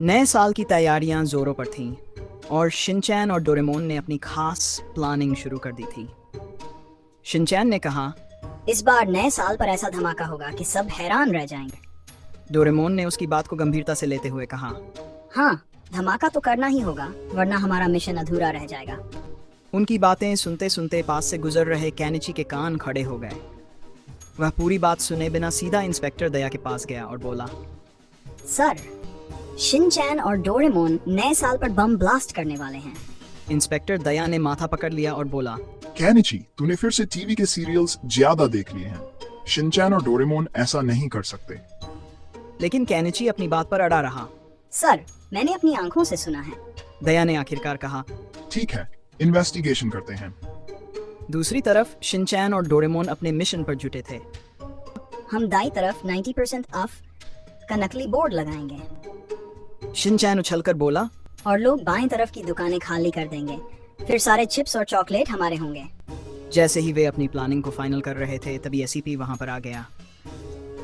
नए साल की तैयारियां जोरों पर थीं और शिनचैन और डोरेमोन ने अपनी खास प्लानिंग शुरू कर दी थी। शिनचैन ने कहा, इस बार नए साल पर ऐसा धमाका होगा कि सब हैरान रह जाएंगे। डोरेमोन ने उसकी बात को गंभीरता से लेते हुए कहा। हाँ, धमाका तो करना ही होगा, वरना हमारा मिशन अधूरा रह जाएगा। उनकी बातें सुनते सुनते पास से गुजर रहे कैनिची के कान खड़े हो गए। वह पूरी बात सुने बिना सीधा इंस्पेक्टर दया के पास गया और बोला, सर, शिनचैन और डोरेमोन नए साल पर बम ब्लास्ट करने वाले हैं। इंस्पेक्टर दया ने माथा पकड़ लिया और बोला, कैनिची, तूने फिर से टीवी के सीरियल्स ज्यादा देख लिए हैं। शिनचैन और डोरेमोन ऐसा नहीं कर सकते। लेकिन कैनिची अपनी बात पर अड़ा रहा। सर, मैंने अपनी आंखों से सुना है। दया ने आखिरकार कहा। ठीक है, इन्वेस्टिगेशन करते हैं। दूसरी तरफ शिनचैन और डोरेमोन अपने मिशन पर जुटे थे। हम दाई तरफ 90% ऑफ का नकली बोर्ड लगाएंगे शिनचैन उछलकर बोला, और लोग बाएं तरफ की दुकानें खाली कर देंगे। फिर सारे चिप्स और चॉकलेट हमारे होंगे। जैसे ही वे अपनी प्लानिंग को फाइनल कर रहे थे तभी एसीपी वहां पर आ गया।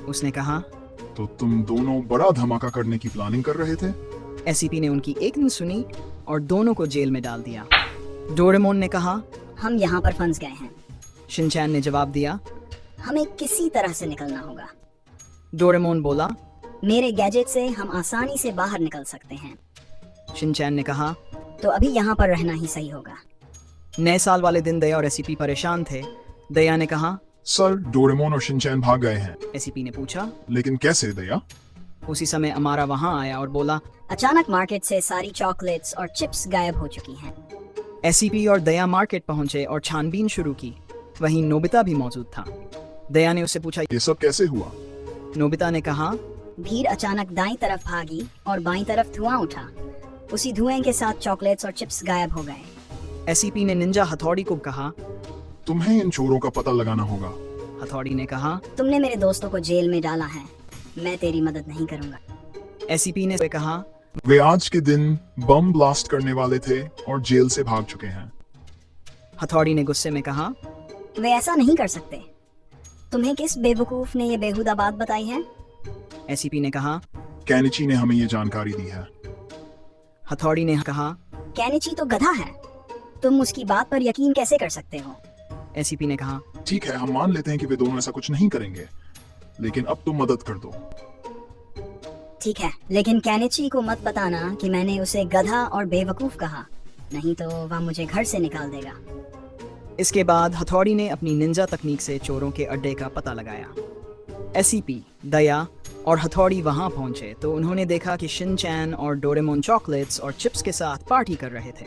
उसने कहा, तो तुम दोनों बड़ा धमाका करने की प्लानिंग कर रहे थे? एसीपी ने उनकी एक दिन सुनी और दोनों को जेल में डाल दिया। डोरेमोन ने कहा, हम यहाँ पर फंस गए हैं। शिनचैन ने जवाब दिया, हमें किसी तरह से निकलना होगा। डोरेमोन बोला। मेरे गैजेट से हम आसानी से बाहर निकल सकते हैं। शिनचैन ने कहा, तो अभी यहाँ पर रहना ही सही होगा। नए साल वाले दिन दया और एसीपी परेशान थे। दया ने कहा, सर, डोरेमोन और शिनचैन भाग गए हैं। एसीपी ने पूछा। लेकिन कैसे दया? उसी समय अमारा वहां आया और बोला, अचानक मार्केट से सारी चॉकलेट्स और चिप्स गायब हो चुकी हैं। एसीपी और दया मार्केट पहुंचे और छानबीन शुरू की। वहीं नोबिता भी मौजूद था। दया ने उससे पूछा, ये सब कैसे हुआ? नोबिता ने कहा, भीड़ अचानक दाईं तरफ भागी और बाईं तरफ धुआं उठा। उसी धुएं के साथ चॉकलेट्स और चिप्स गायब हो गए। एसीपी ने निंजा हथौड़ी को कहा। तुम्हें इन चोरों का पता लगाना होगा। हथौड़ी ने कहा, तुमने मेरे दोस्तों को जेल में डाला है, मैं तेरी मदद नहीं करूंगा। एसीपी ने कहा, वे आज के दिन बम ब्लास्ट करने वाले थे और जेल से भाग चुके हैं। हथौड़ी ने गुस्से में कहा, वे ऐसा नहीं कर सकते। तुम्हें किस बेवकूफ ने ये बेहुदा बात बताई है? एसीपी ने कहा। कैनिची ने हमें ये जानकारी दी है। हथौड़ी ने कहा, कैनिची तो गधा है, तुम उसकी बात पर यकीन कैसे कर सकते हो? एसीपी ने कहा, ठीक है, हम मान लेते हैं कि वे दोनों ऐसा कुछ नहीं करेंगे, लेकिन अब तुम मदद कर दो। ठीक है, लेकिन कैनिची को मत बताना कि मैंने उसे गधा और बेवकूफ कहा, नहीं तो वह मुझे घर से निकाल देगा। इसके बाद हथौड़ी ने अपनी निंजा तकनीक से चोरों के अड्डे का पता लगाया। एसीपी, दया और हथौड़ी वहां पहुंचे तो उन्होंने देखा कि शिनचैन और डोरेमोन चॉकलेट्स और चिप्स के साथ पार्टी कर रहे थे।